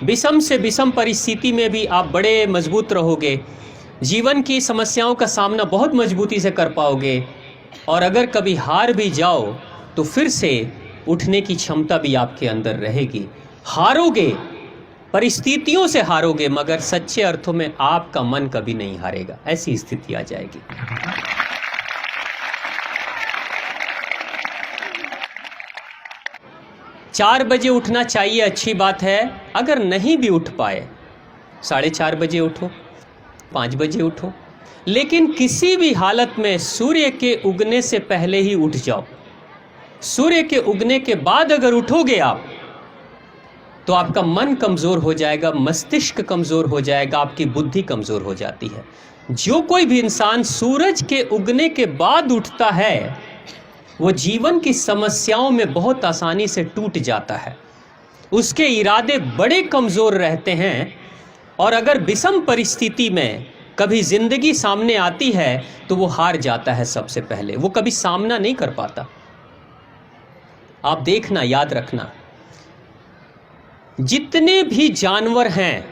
विषम से विषम परिस्थिति में भी आप बड़े मजबूत रहोगे, जीवन की समस्याओं का सामना बहुत मजबूती से कर पाओगे, और अगर कभी हार भी जाओ तो फिर से उठने की क्षमता भी आपके अंदर रहेगी। हारोगे, परिस्थितियों से हारोगे, मगर सच्चे अर्थों में आपका मन कभी नहीं हारेगा, ऐसी स्थिति आ जाएगी। चार बजे उठना चाहिए, अच्छी बात है। अगर नहीं भी उठ पाए 4:30 बजे उठो, 5 बजे उठो, लेकिन किसी भी हालत में सूर्य के उगने से पहले ही उठ जाओ। सूर्य के उगने के बाद अगर उठोगे आप तो आपका मन कमज़ोर हो जाएगा, मस्तिष्क कमज़ोर हो जाएगा, आपकी बुद्धि कमज़ोर हो जाती है। जो कोई भी इंसान सूरज के उगने के बाद उठता है वो जीवन की समस्याओं में बहुत आसानी से टूट जाता है, उसके इरादे बड़े कमज़ोर रहते हैं, और अगर विषम परिस्थिति में कभी ज़िंदगी सामने आती है तो वो हार जाता है। सबसे पहले वो कभी सामना नहीं कर पाता। आप देखना, याद रखना, जितने भी जानवर हैं,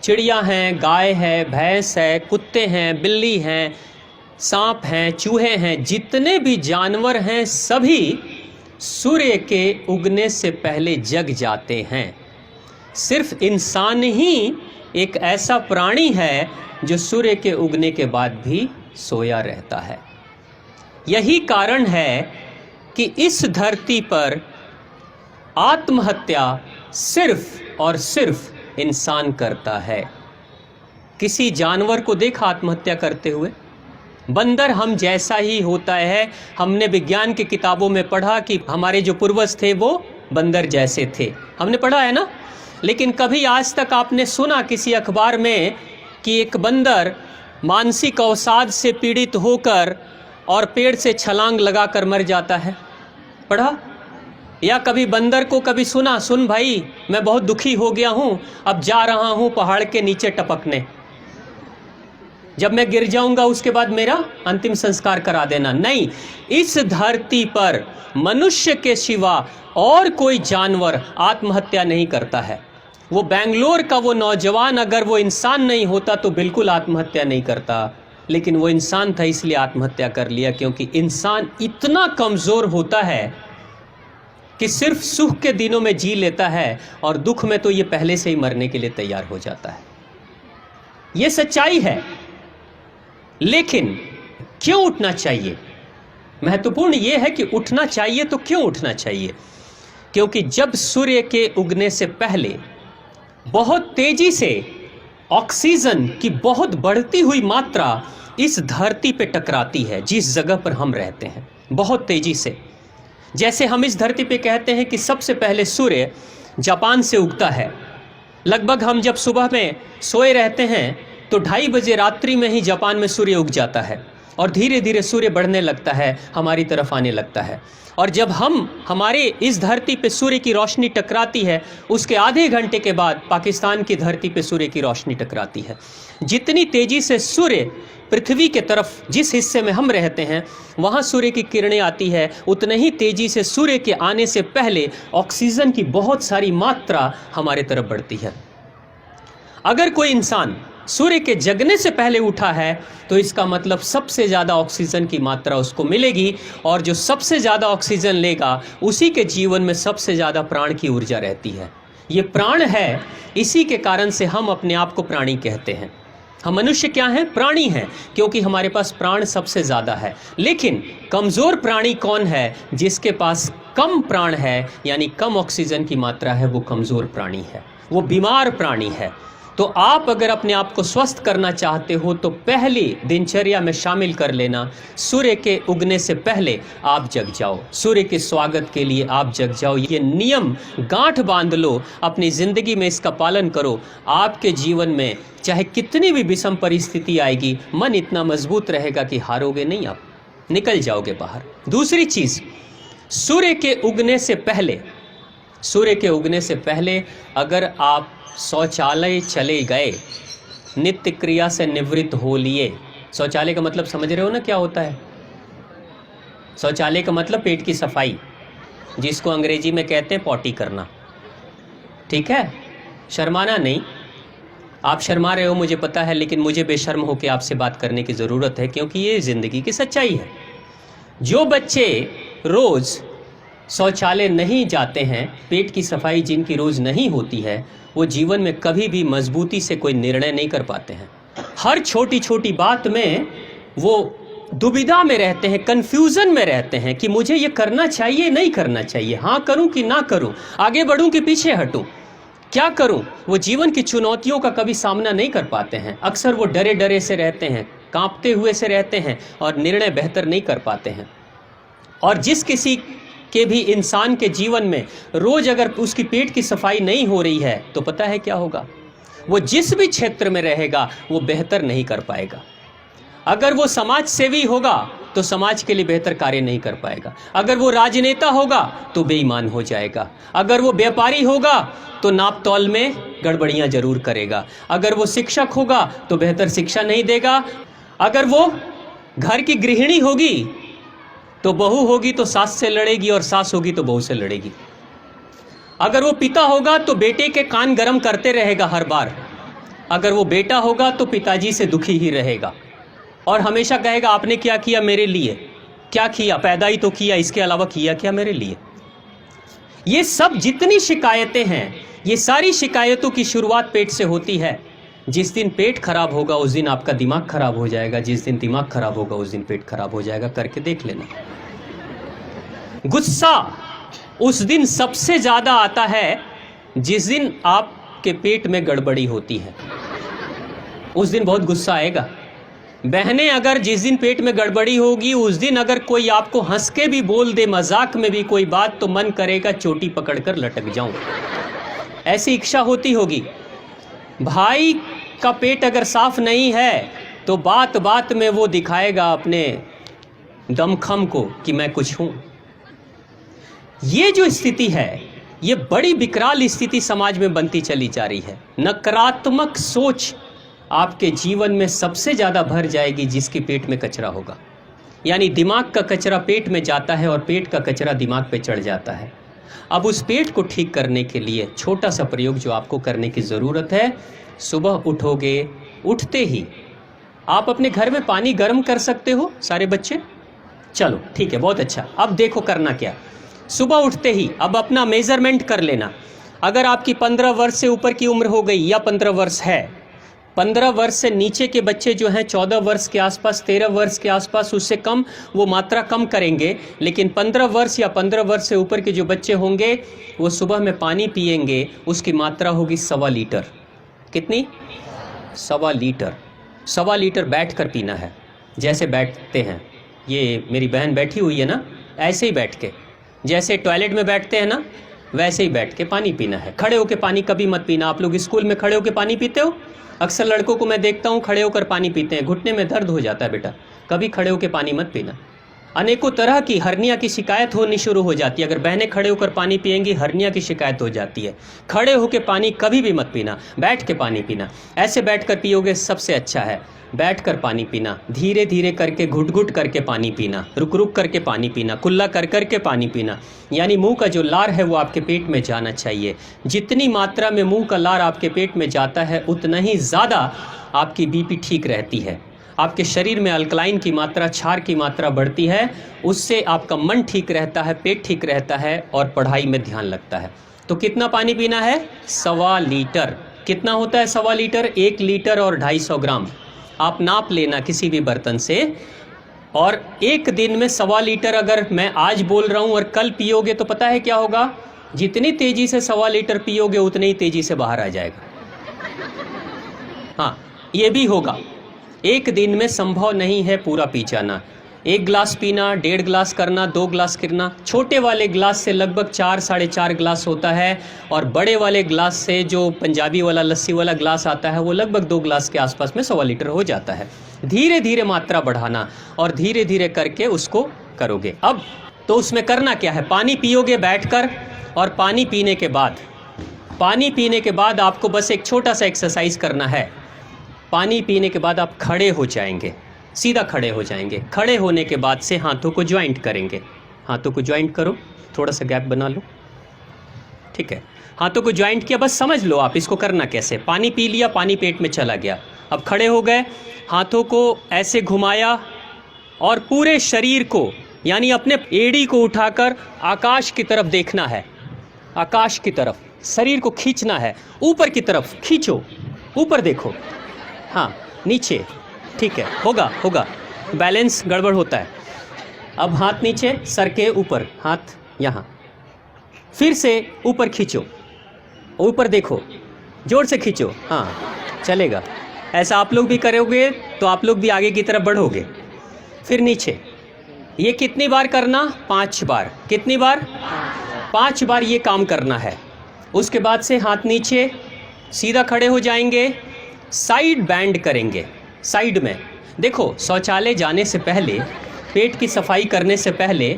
चिड़िया हैं, गाय है, भैंस है, कुत्ते हैं, बिल्ली हैं, सांप हैं, चूहे हैं, जितने भी जानवर हैं सभी सूर्य के उगने से पहले जग जाते हैं। सिर्फ इंसान ही एक ऐसा प्राणी है जो सूर्य के उगने के बाद भी सोया रहता है। यही कारण है कि इस धरती पर आत्महत्या सिर्फ और सिर्फ इंसान करता है। किसी जानवर को देखा आत्महत्या करते हुए? बंदर हम जैसा ही होता है। हमने विज्ञान की किताबों में पढ़ा कि हमारे जो पूर्वज थे वो बंदर जैसे थे, हमने पढ़ा है ना। लेकिन कभी आज तक आपने सुना किसी अखबार में कि एक बंदर मानसिक अवसाद से पीड़ित होकर और पेड़ से छलांग लगाकर मर जाता है? पढ़ा? या कभी बंदर को कभी सुना, सुन भाई मैं बहुत दुखी हो गया हूँ, अब जा रहा हूँ पहाड़ के नीचे टपकने, जब मैं गिर जाऊंगा उसके बाद मेरा अंतिम संस्कार करा देना? नहीं, इस धरती पर मनुष्य के सिवा और कोई जानवर आत्महत्या नहीं करता है। वो बेंगलोर का वो नौजवान अगर वो इंसान नहीं होता तो बिल्कुल आत्महत्या नहीं करता, लेकिन वो इंसान था इसलिए आत्महत्या कर लिया, क्योंकि इंसान इतना कमज़ोर होता है कि सिर्फ सुख के दिनों में जी लेता है और दुख में तो ये पहले से ही मरने के लिए तैयार हो जाता है। ये सच्चाई है। लेकिन क्यों उठना चाहिए? महत्वपूर्ण यह है कि उठना चाहिए तो क्यों उठना चाहिए? क्योंकि जब सूर्य के उगने से पहले बहुत तेजी से ऑक्सीजन की बहुत बढ़ती हुई मात्रा इस धरती पे टकराती है, जिस जगह पर हम रहते हैं, बहुत तेजी से। जैसे हम इस धरती पे कहते हैं कि सबसे पहले सूर्य जापान से उगता है। लगभग हम जब सुबह में सोए रहते हैं तो 2:30 बजे रात्रि में ही जापान में सूर्य उग जाता है और धीरे धीरे सूर्य बढ़ने लगता है, हमारी तरफ आने लगता है। और जब हमारे इस धरती पे सूर्य की रोशनी टकराती है, उसके आधे घंटे के बाद पाकिस्तान की धरती पे सूर्य की रोशनी टकराती है। जितनी तेज़ी से सूर्य पृथ्वी के तरफ, जिस हिस्से में हम रहते हैं, वहाँ सूर्य की किरणें आती है, उतने ही तेज़ी से सूर्य के आने से पहले ऑक्सीजन की बहुत सारी मात्रा हमारे तरफ बढ़ती है। अगर कोई इंसान सूर्य के जगने से पहले उठा है तो इसका मतलब सबसे ज़्यादा ऑक्सीजन की मात्रा उसको मिलेगी, और जो सबसे ज़्यादा ऑक्सीजन लेगा उसी के जीवन में सबसे ज़्यादा प्राण की ऊर्जा रहती है। ये प्राण है, इसी के कारण से हम अपने आप को प्राणी कहते हैं। हम मनुष्य क्या हैं? प्राणी हैं, क्योंकि हमारे पास प्राण सबसे ज़्यादा है। लेकिन कमज़ोर प्राणी कौन है? जिसके पास कम प्राण है, यानी कम ऑक्सीजन की मात्रा है, वो कमज़ोर प्राणी है, वो बीमार प्राणी है। तो आप अगर अपने आप को स्वस्थ करना चाहते हो तो पहली दिनचर्या में शामिल कर लेना, सूर्य के उगने से पहले आप जग जाओ, सूर्य के स्वागत के लिए आप जग जाओ। ये नियम गांठ बांध लो, अपनी ज़िंदगी में इसका पालन करो। आपके जीवन में चाहे कितनी भी विषम परिस्थिति आएगी, मन इतना मजबूत रहेगा कि हारोगे नहीं, आप निकल जाओगे बाहर। दूसरी चीज़, सूर्य के उगने से पहले अगर आप शौचालय चले गए, नित्य क्रिया से निवृत्त हो लिए। शौचालय का मतलब समझ रहे हो ना क्या होता है? शौचालय का मतलब पेट की सफाई, जिसको अंग्रेजी में कहते हैं पॉटी करना, ठीक है? शर्माना नहीं, आप शर्मा रहे हो मुझे पता है, लेकिन मुझे बेशर्म होकर आपसे बात करने की ज़रूरत है, क्योंकि ये ज़िंदगी की सच्चाई है। जो बच्चे रोज़ शौचालय नहीं जाते हैं, पेट की सफाई जिनकी रोज़ नहीं होती है, वो जीवन में कभी भी मजबूती से कोई निर्णय नहीं कर पाते हैं। हर छोटी छोटी बात में वो दुविधा में रहते हैं, कन्फ्यूज़न में रहते हैं कि मुझे ये करना चाहिए नहीं करना चाहिए, हाँ करूं कि ना करूं, आगे बढ़ूं कि पीछे हटूं, क्या करूं। वो जीवन की चुनौतियों का कभी सामना नहीं कर पाते हैं। अक्सर वो डरे डरे से रहते हैं, कांपते हुए से रहते हैं और निर्णय बेहतर नहीं कर पाते हैं। और जिस किसी के भी इंसान के जीवन में रोज अगर उसकी पेट की सफाई नहीं हो रही है तो पता है क्या होगा, वो जिस भी क्षेत्र में रहेगा वो बेहतर नहीं कर पाएगा। अगर वो समाज सेवी होगा तो समाज के लिए बेहतर कार्य नहीं कर पाएगा। अगर वो राजनेता होगा तो बेईमान हो जाएगा। अगर वो व्यापारी होगा तो नाप तौल में गड़बड़ियां जरूर करेगा। अगर वो शिक्षक होगा तो बेहतर शिक्षा नहीं देगा। अगर वो घर की गृहिणी होगी तो बहू होगी तो सास से लड़ेगी और सास होगी तो बहू से लड़ेगी। अगर वो पिता होगा तो बेटे के कान गरम करते रहेगा हर बार। अगर वो बेटा होगा तो पिताजी से दुखी ही रहेगा और हमेशा कहेगा आपने क्या किया मेरे लिए, क्या किया, पैदा ही तो किया, इसके अलावा किया क्या मेरे लिए। ये सब जितनी शिकायतें हैं, ये सारी शिकायतों की शुरुआत पेट से होती है। जिस दिन पेट खराब होगा उस दिन आपका दिमाग खराब हो जाएगा, जिस दिन दिमाग खराब होगा उस दिन पेट खराब हो जाएगा। करके देख लेना। गुस्सा उस दिन सबसे ज्यादा आता है जिस दिन आपके पेट में गड़बड़ी होती है, उस दिन बहुत गुस्सा आएगा। बहनें, अगर जिस दिन पेट में गड़बड़ी होगी उस दिन अगर कोई आपको हंस के भी बोल दे, मजाक में भी कोई बात, तो मन करेगा चोटी पकड़कर लटक जाऊं, ऐसी इच्छा होती होगी। भाई का पेट अगर साफ नहीं है तो बात बात में वो दिखाएगा अपने दमखम को कि मैं कुछ हूं। ये जो स्थिति है, ये बड़ी विकराल स्थिति समाज में बनती चली जा रही है। नकारात्मक सोच आपके जीवन में सबसे ज़्यादा भर जाएगी जिसके पेट में कचरा होगा। यानी दिमाग का कचरा पेट में जाता है और पेट का कचरा दिमाग पे चढ़ जाता है। अब उस पेट को ठीक करने के लिए छोटा सा प्रयोग जो आपको करने की ज़रूरत है, सुबह उठोगे, उठते ही आप अपने घर में पानी गर्म कर सकते हो सारे बच्चे। चलो ठीक है, बहुत अच्छा। अब देखो करना क्या, सुबह उठते ही अब अपना मेज़रमेंट कर लेना। अगर आपकी 15 वर्ष से ऊपर की उम्र हो गई या 15 वर्ष है, 15 वर्ष से नीचे के बच्चे जो हैं 14 वर्ष के आसपास, 13 वर्ष के आसपास, उससे कम वो मात्रा कम करेंगे। लेकिन 15 वर्ष या 15 वर्ष से ऊपर के जो बच्चे होंगे वो सुबह में पानी पिएंगे, उसकी मात्रा होगी 1.25 लीटर। कितनी? 1.25 लीटर। 1.25 लीटर बैठ कर पीना है, जैसे बैठते हैं। ये मेरी बहन बैठी हुई है ना, ऐसे ही बैठ के, जैसे टॉयलेट में बैठते हैं ना वैसे ही बैठ के पानी पीना है। खड़े होकर पानी कभी मत पीना। आप लोग स्कूल में खड़े होकर पानी पीते हो? अक्सर लड़कों को मैं देखता हूँ खड़े होकर पानी पीते हैं, घुटने में दर्द हो जाता है। बेटा कभी खड़े होकर पानी मत पीना। अनेकों तरह की हर्निया की शिकायत होनी शुरू हो जाती है। अगर बहनें खड़े होकर पानी पिएंगी हर्निया की शिकायत हो जाती है। खड़े होकर पानी कभी भी मत पीना, बैठ के पानी पीना। ऐसे बैठ कर पियोगे सबसे अच्छा है। बैठ कर पानी पीना, धीरे धीरे करके, घुट घुट करके पानी पीना, रुक रुक करके पानी पीना, कुल्ला कर करके पानी पीना। यानी मुंह का जो लार है वो आपके पेट में जाना चाहिए। जितनी मात्रा में मुंह का लार आपके पेट में जाता है उतना ही ज़्यादा आपकी बीपी ठीक रहती है, आपके शरीर में अल्कलाइन की मात्रा, क्षार की मात्रा बढ़ती है। उससे आपका मन ठीक रहता है, पेट ठीक रहता है और पढ़ाई में ध्यान लगता है। तो कितना पानी पीना है? 1.25 लीटर। कितना होता है 1.25 लीटर? 1 लीटर और 250 ग्राम। आप नाप लेना किसी भी बर्तन से। और एक दिन में 1.25 लीटर अगर मैं आज बोल रहा हूँ और कल पियोगे तो पता है क्या होगा? जितनी तेज़ी से 1.25 लीटर पियोगे उतनी ही तेज़ी से बाहर आ जाएगा। हाँ, ये भी होगा। एक दिन में संभव नहीं है पूरा पी जाना। 1 गिलास पीना, 1.5 गिलास करना, 2 गिलास करना। छोटे वाले गिलास से लगभग 4 साढ़े 4 गिलास होता है और बड़े वाले गिलास से जो पंजाबी वाला लस्सी वाला गिलास आता है वो लगभग 2 गिलास के आसपास में 1.25 लीटर हो जाता है। धीरे धीरे मात्रा बढ़ाना और धीरे धीरे करके उसको करोगे। अब तो उसमें करना क्या है? पानी पियोगे बैठकर और पानी पीने के बाद आपको बस एक छोटा सा एक्सरसाइज करना है। पानी पीने के बाद आप खड़े हो जाएंगे, सीधा खड़े हो जाएंगे। खड़े होने के बाद से हाथों को ज्वाइंट करेंगे। हाथों को ज्वाइंट करो, थोड़ा सा गैप बना लो, ठीक है। हाथों को ज्वाइंट किया, बस समझ लो आप इसको करना कैसे। पानी पी लिया, पानी पेट में चला गया। अब खड़े हो गए, हाथों को ऐसे घुमाया और पूरे शरीर को यानी अपने एड़ी को उठाकर आकाश की तरफ देखना है, आकाश की तरफ शरीर को खींचना है, ऊपर की तरफ खींचो, ऊपर देखो, हाँ नीचे, ठीक है, होगा होगा, बैलेंस गड़बड़ होता है। अब हाथ नीचे, सर के ऊपर, हाथ यहाँ, फिर से ऊपर खींचो, ऊपर देखो, जोर से खींचो, हाँ चलेगा। ऐसा आप लोग भी करोगे तो आप लोग भी आगे की तरफ बढ़ोगे। फिर नीचे, ये कितनी बार करना? 5 बार। कितनी बार? 5 बार ये काम करना है। उसके बाद से हाथ नीचे, सीधा खड़े हो जाएंगे, साइड बैंड करेंगे, साइड में। देखो, शौचालय जाने से पहले, पेट की सफाई करने से पहले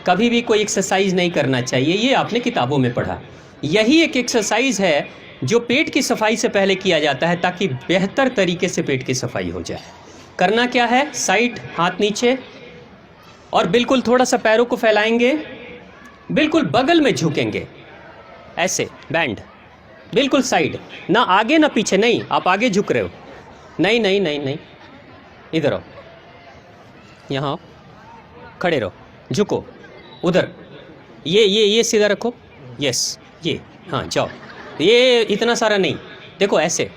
कभी भी कोई एक्सरसाइज नहीं करना चाहिए, ये आपने किताबों में पढ़ा। यही एक एक्सरसाइज है जो पेट की सफाई से पहले किया जाता है ताकि बेहतर तरीके से पेट की सफाई हो जाए। करना क्या है? साइड, हाथ नीचे, और बिल्कुल थोड़ा सा पैरों को फैलाएंगे, बिल्कुल बगल में झुकेंगे, ऐसे बैंड, बिल्कुल साइड, ना आगे ना पीछे, नहीं आप आगे झुक रहे हो, नहीं नहीं नहीं नहीं, इधर आओ, यहाँ आओ, खड़े रहो, झुको उधर, ये सीधा रखो, यस, ये, हाँ जाओ, ये इतना सारा नहीं, देखो ऐसे,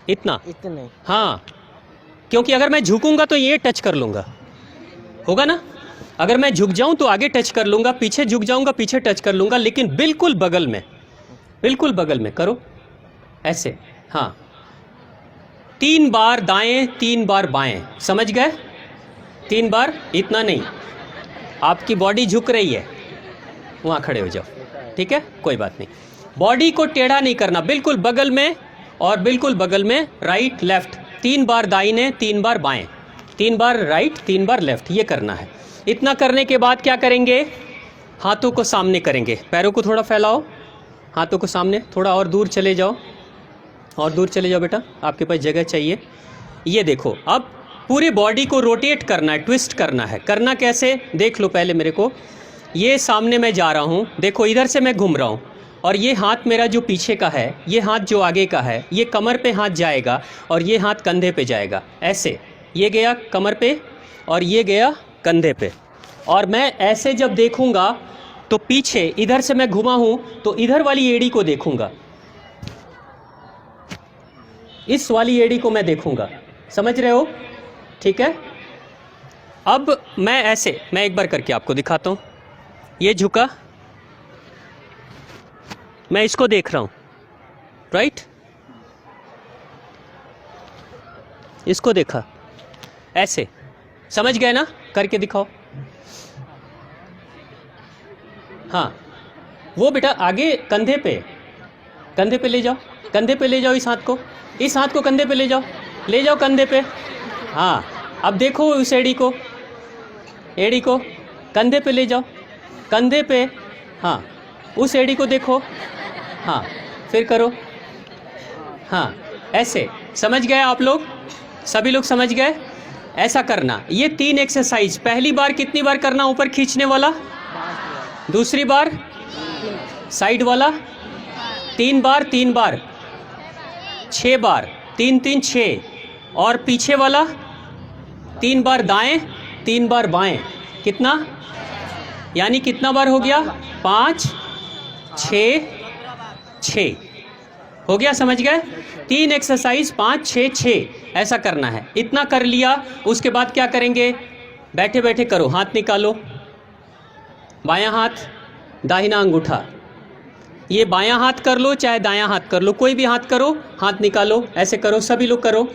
इतना, हाँ, क्योंकि अगर मैं झुकूंगा तो ये टच कर लूँगा, होगा ना? अगर मैं झुक जाऊं तो आगे टच कर लूँगा, पीछे झुक जाऊंगा पीछे टच कर लूँगा, लेकिन बिल्कुल बगल में, बिल्कुल बगल में करो, ऐसे, हाँ। 3 बार दाएं, 3 बार बाएं, समझ गए? 3 बार, इतना नहीं, आपकी बॉडी झुक रही है, वहाँ खड़े हो जाओ, ठीक है, कोई बात नहीं। बॉडी को टेढ़ा नहीं करना, बिल्कुल बगल में और बिल्कुल बगल में, राइट लेफ्ट, 3 बार दाहिने, 3 बार बाएं, 3 बार राइट, 3 बार लेफ्ट, ये करना है। इतना करने के बाद क्या करेंगे? हाथों को सामने करेंगे, पैरों को थोड़ा फैलाओ, हाथों को सामने, थोड़ा और दूर चले जाओ, और दूर चले जाओ बेटा, आपके पास जगह चाहिए। ये देखो, अब पूरे बॉडी को रोटेट करना है, ट्विस्ट करना है। करना कैसे? देख लो पहले मेरे को, ये सामने मैं जा रहा हूँ, देखो इधर से मैं घूम रहा हूँ, और ये हाथ मेरा जो पीछे का है, ये हाथ जो आगे का है, ये कमर पे हाथ जाएगा और ये हाथ कंधे पे जाएगा, ऐसे, ये गया कमर पे और ये गया कंधे पे। और मैं ऐसे जब देखूंगा तो पीछे इधर से मैं घुमा हूं तो इधर वाली एड़ी को देखूंगा, इस वाली एड़ी को मैं देखूंगा, समझ रहे हो? ठीक है। अब मैं ऐसे, मैं एक बार करके आपको दिखाता हूं, ये झुका, मैं इसको देख रहा हूं, राइट, इसको देखा, ऐसे, समझ गए ना? करके दिखाओ। हाँ, वो बेटा आगे कंधे पे ले जाओ, कंधे पे ले जाओ इस हाथ को, इस हाथ को कंधे पे ले जाओ कंधे पे। हाँ, अब देखो उस एड़ी को कंधे पे ले जाओ, कंधे पे, हाँ, उस एड़ी को देखो, हाँ, फिर करो, हाँ, ऐसे। समझ गए आप लोग? सभी लोग समझ गए? ऐसा करना। ये 3 एक्सरसाइज, पहली बार कितनी बार करना? ऊपर खींचने वाला, दूसरी बार साइड वाला, 3 बार 3 बार, 6 बार, 3 3 6, और पीछे वाला 3 बार दाएं, 3 बार बाएं, कितना? यानी कितना बार हो गया? 5 6 6 हो गया, समझ गए? 3 एक्सरसाइज, 5 6 6, ऐसा करना है। इतना कर लिया, उसके बाद क्या करेंगे? बैठे बैठे करो, हाथ निकालो, बायां हाथ, दाहिना अंगूठा, ये बायां हाथ कर लो चाहे दायां हाथ कर लो, कोई भी हाथ करो, हाथ निकालो, ऐसे करो, सभी लोग करो,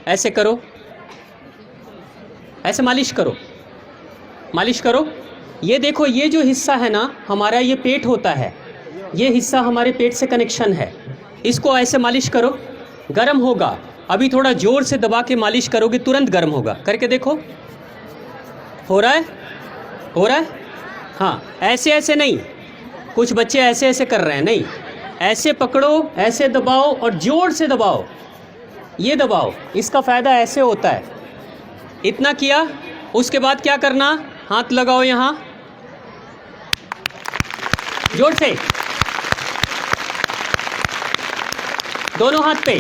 ऐसे करो, ऐसे मालिश करो, मालिश करो। ये देखो, ये जो हिस्सा है ना हमारा, ये पेट होता है, ये हिस्सा हमारे पेट से कनेक्शन है, इसको ऐसे मालिश करो, गर्म होगा। अभी थोड़ा जोर से दबा के मालिश करोगे तुरंत गर्म होगा, करके देखो, हो रहा है, हो रहा है? हाँ, ऐसे ऐसे नहीं, कुछ बच्चे ऐसे ऐसे कर रहे हैं, नहीं, ऐसे पकड़ो, ऐसे दबाओ और जोर से दबाओ, ये दबाओ, इसका फ़ायदा ऐसे होता है। इतना किया, उसके बाद क्या करना? हाथ लगाओ यहाँ, जोर से, दोनों हाथ पे,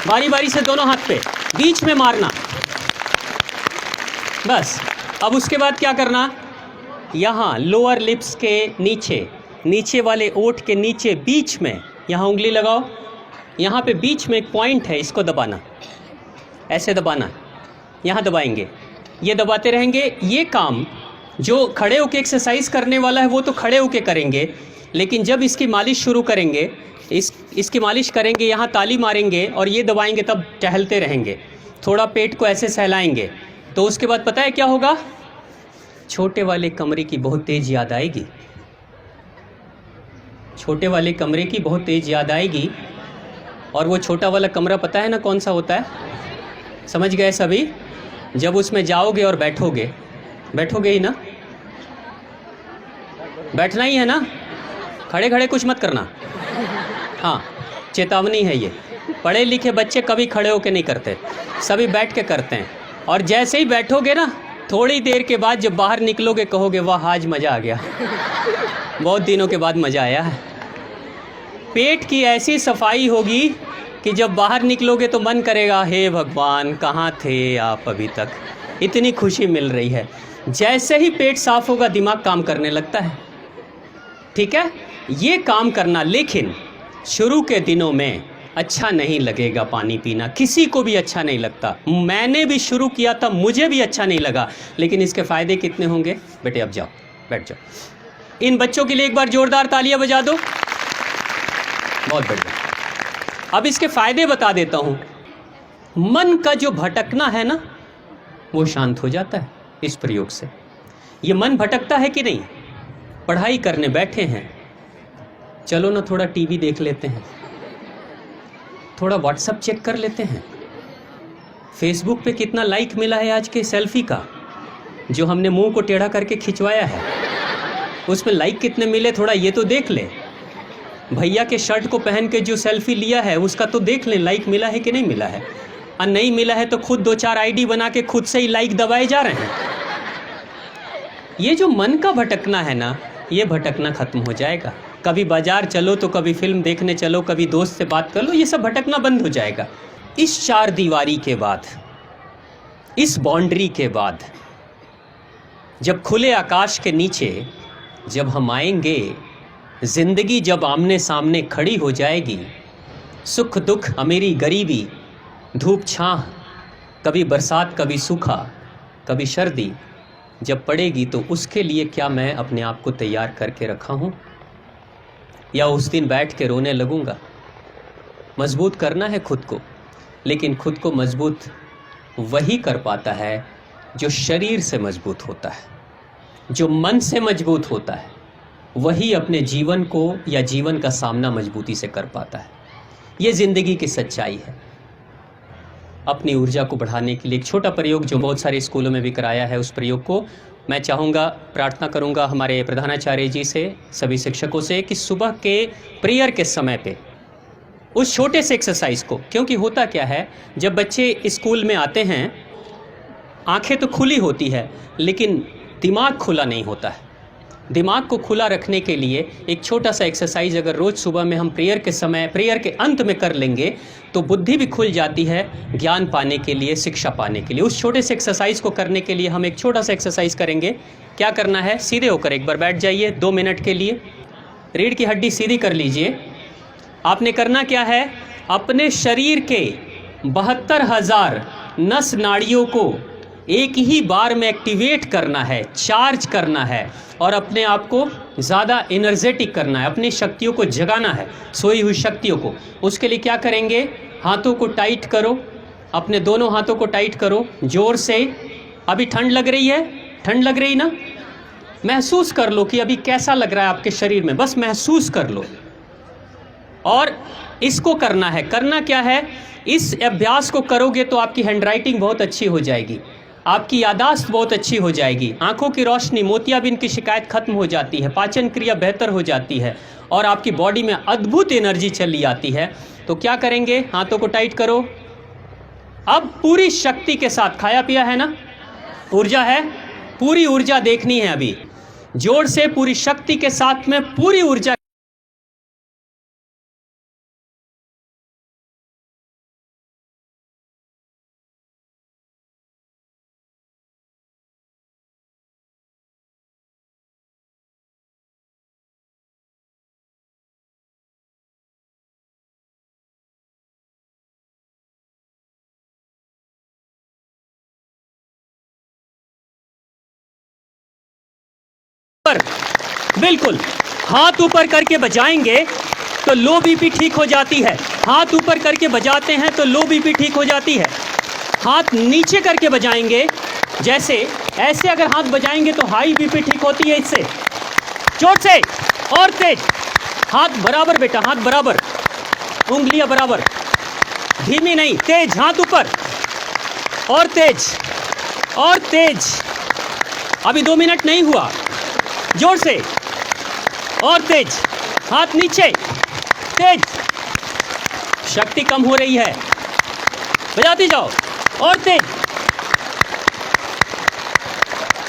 बारी बारी से दोनों हाथ पे, बीच में मारना। बस अब उसके बाद क्या करना, यहाँ लोअर लिप्स के नीचे, नीचे वाले ओठ के नीचे बीच में यहाँ उंगली लगाओ। यहाँ पे बीच में एक पॉइंट है, इसको दबाना, ऐसे दबाना, यहाँ दबाएंगे, ये दबाते रहेंगे। ये काम जो खड़े होके एक्सरसाइज करने वाला है वो तो खड़े होके करेंगे, लेकिन जब इसकी मालिश शुरू करेंगे, इसकी मालिश करेंगे, यहाँ ताली मारेंगे और ये दबाएंगे, तब टहलते रहेंगे, थोड़ा पेट को ऐसे सहलाएंगे, तो उसके बाद पता है क्या होगा, छोटे वाले कमरे की बहुत तेज याद आएगी, छोटे वाले कमरे की बहुत तेज याद आएगी। और वो छोटा वाला कमरा पता है ना कौन सा होता है, समझ गए सभी? जब उसमें जाओगे और बैठोगे, बैठोगे ही ना, बैठना ही है ना, खड़े खड़े कुछ मत करना। हाँ, चेतावनी है ये, पढ़े लिखे बच्चे कभी खड़े होके नहीं करते, सभी बैठ के करते हैं। और जैसे ही बैठोगे ना, थोड़ी देर के बाद जब बाहर निकलोगे कहोगे वाह आज मज़ा आ गया, बहुत दिनों के बाद मज़ा आया है। पेट की ऐसी सफाई होगी कि जब बाहर निकलोगे तो मन करेगा हे भगवान कहाँ थे आप अभी तक, इतनी खुशी मिल रही है। जैसे ही पेट साफ होगा दिमाग काम करने लगता है। ठीक है, ये काम करना, लेकिन शुरू के दिनों में अच्छा नहीं लगेगा पानी पीना, किसी को भी अच्छा नहीं लगता। मैंने भी शुरू किया था, मुझे भी अच्छा नहीं लगा, लेकिन इसके फ़ायदे कितने होंगे। बेटे अब जाओ, बैठ जाओ। इन बच्चों के लिए एक बार जोरदार तालियां बजा दो, बहुत बढ़िया। अब इसके फ़ायदे बता देता हूँ। मन का जो भटकना है ना, वो शांत हो जाता है इस प्रयोग से। ये मन भटकता है कि नहीं, पढ़ाई करने बैठे हैं, चलो ना थोड़ा टीवी देख लेते हैं, थोड़ा व्हाट्सएप चेक कर लेते हैं, फेसबुक पे कितना लाइक मिला है आज के सेल्फी का, जो हमने मुंह को टेढ़ा करके खिंचवाया है, उसमें लाइक कितने मिले थोड़ा ये तो देख ले। भैया के शर्ट को पहन के जो सेल्फी लिया है उसका तो देख लें, लाइक मिला है कि नहीं मिला है। और नहीं मिला है तो खुद 2-4 आईडी बना के खुद से ही लाइक दबाए जा रहे हैं। ये जो मन का भटकना है ना, ये भटकना खत्म हो जाएगा। कभी बाजार चलो तो कभी फिल्म देखने चलो, कभी दोस्त से बात कर लो, ये सब भटकना बंद हो जाएगा। इस 4 दीवारी के बाद, इस बाउंड्री के बाद, जब खुले आकाश के नीचे जब हम आएंगे, जिंदगी जब आमने सामने खड़ी हो जाएगी, सुख दुख अमीरी गरीबी, धूप छाह, कभी बरसात कभी सूखा कभी सर्दी जब पड़ेगी, तो उसके लिए क्या मैं अपने आप को तैयार करके रखा हूँ, या उस दिन बैठ के रोने लगूंगा। मजबूत करना है खुद को, लेकिन खुद को मजबूत वही कर पाता है जो शरीर से मजबूत होता है, जो मन से मजबूत होता है, वही अपने जीवन को या जीवन का सामना मजबूती से कर पाता है। ये ज़िंदगी की सच्चाई है। अपनी ऊर्जा को बढ़ाने के लिए एक छोटा प्रयोग जो बहुत सारे स्कूलों में भी कराया है, उस प्रयोग को मैं चाहूँगा, प्रार्थना करूँगा हमारे प्रधानाचार्य जी से, सभी शिक्षकों से, कि सुबह के प्रेयर के समय पे उस छोटे से एक्सरसाइज को, क्योंकि होता क्या है, जब बच्चे स्कूल में आते हैं आंखें तो खुली होती है लेकिन दिमाग खुला नहीं होता है। दिमाग को खुला रखने के लिए एक छोटा सा एक्सरसाइज अगर रोज़ सुबह में हम प्रेयर के समय, प्रेयर के अंत में कर लेंगे, तो बुद्धि भी खुल जाती है ज्ञान पाने के लिए, शिक्षा पाने के लिए। उस छोटे से एक्सरसाइज को करने के लिए हम एक छोटा सा एक्सरसाइज करेंगे। क्या करना है, सीधे होकर एक बार बैठ जाइए 2 मिनट के लिए, रीढ़ की हड्डी सीधी कर लीजिए। आपने करना क्या है, अपने शरीर के 72,000 नस नाड़ियों को एक ही बार में एक्टिवेट करना है, चार्ज करना है और अपने आप को ज़्यादा एनर्जेटिक करना है, अपनी शक्तियों को जगाना है, सोई हुई शक्तियों को। उसके लिए क्या करेंगे, हाथों को टाइट करो, अपने दोनों हाथों को टाइट करो ज़ोर से। अभी ठंड लग रही है, ठंड लग रही ना, महसूस कर लो कि अभी कैसा लग रहा है आपके शरीर में, बस महसूस कर लो। और इसको करना है, करना क्या है, इस अभ्यास को करोगे तो आपकी हैंडराइटिंग बहुत अच्छी हो जाएगी, आपकी यादाश्त बहुत अच्छी हो जाएगी, आंखों की रोशनी, मोतियाबिंद की शिकायत खत्म हो जाती है, पाचन क्रिया बेहतर हो जाती है और आपकी बॉडी में अद्भुत एनर्जी चली आती है। तो क्या करेंगे, हाथों को टाइट करो। अब पूरी शक्ति के साथ, खाया पिया है ना, ऊर्जा है, पूरी ऊर्जा देखनी है अभी, जोर से पूरी शक्ति के साथ में पूरी ऊर्जा ऊपर, बिल्कुल। हाथ ऊपर करके बजाएंगे तो लो बीपी ठीक हो जाती है। हाथ ऊपर करके बजाते हैं तो लो बीपी ठीक हो जाती है। हाथ नीचे करके बजाएंगे, जैसे ऐसे अगर हाथ बजाएंगे तो हाई बीपी ठीक होती है इससे। जोर से और तेज, हाथ बराबर बेटा, हाथ बराबर, उंगलियां बराबर, धीमी नहीं, तेज, हाथ ऊपर और तेज और तेज। अभी 2 मिनट नहीं हुआ, जोर से और तेज, हाथ नीचे, तेज, शक्ति कम हो रही है, बजाती जाओ और तेज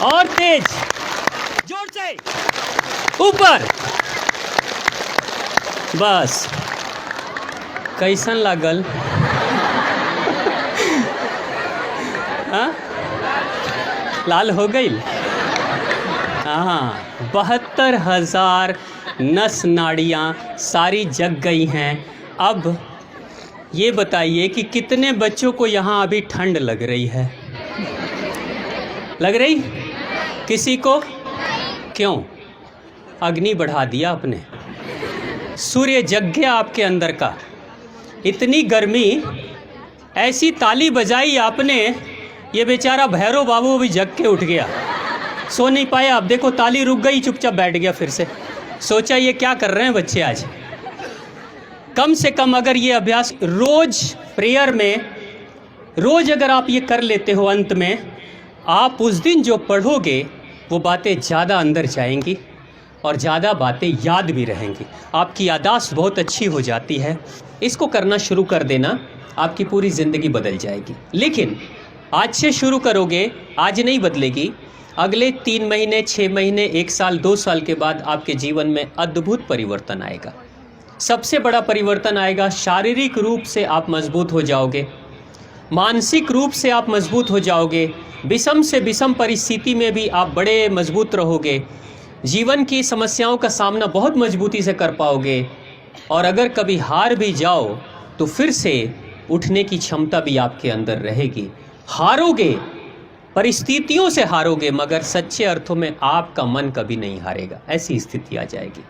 और तेज, जोर से ऊपर। बस, कैसन लागल? हाँ, लाल हो गई। हाँ, 72,000 नस नाड़ियाँ सारी जग गई हैं। अब ये बताइए कि कितने बच्चों को यहाँ अभी ठंड लग रही है? लग रही? किसी को? क्यों? अग्नि बढ़ा दिया आपने, सूर्य जग गया आपके अंदर का। इतनी गर्मी, ऐसी ताली बजाई आपने, ये बेचारा भैरव बाबू भी जग के उठ गया, सो नहीं पाया। अब देखो ताली रुक गई, चुपचाप बैठ गया फिर से। सोचा ये क्या कर रहे हैं बच्चे आज। कम से कम अगर ये अभ्यास रोज प्रेयर में, रोज अगर आप ये कर लेते हो, अंत में आप उस दिन जो पढ़ोगे वो बातें ज़्यादा अंदर जाएंगी और ज़्यादा बातें याद भी रहेंगी। आपकी याददाश्त बहुत अच्छी हो जाती है। इसको करना शुरू कर देना, आपकी पूरी ज़िंदगी बदल जाएगी। लेकिन आज से शुरू करोगे, आज नहीं बदलेगी, अगले 3 महीने, 6 महीने, 1 साल, 2 साल के बाद आपके जीवन में अद्भुत परिवर्तन आएगा। सबसे बड़ा परिवर्तन आएगा, शारीरिक रूप से आप मजबूत हो जाओगे, मानसिक रूप से आप मजबूत हो जाओगे, विषम से विषम परिस्थिति में भी आप बड़े मजबूत रहोगे, जीवन की समस्याओं का सामना बहुत मजबूती से कर पाओगे, और अगर कभी हार भी जाओ तो फिर से उठने की क्षमता भी आपके अंदर रहेगी। हारोगे, परिस्थितियों से हारोगे, मगर सच्चे अर्थों में आपका मन कभी नहीं हारेगा। ऐसी स्थिति आ जाएगी।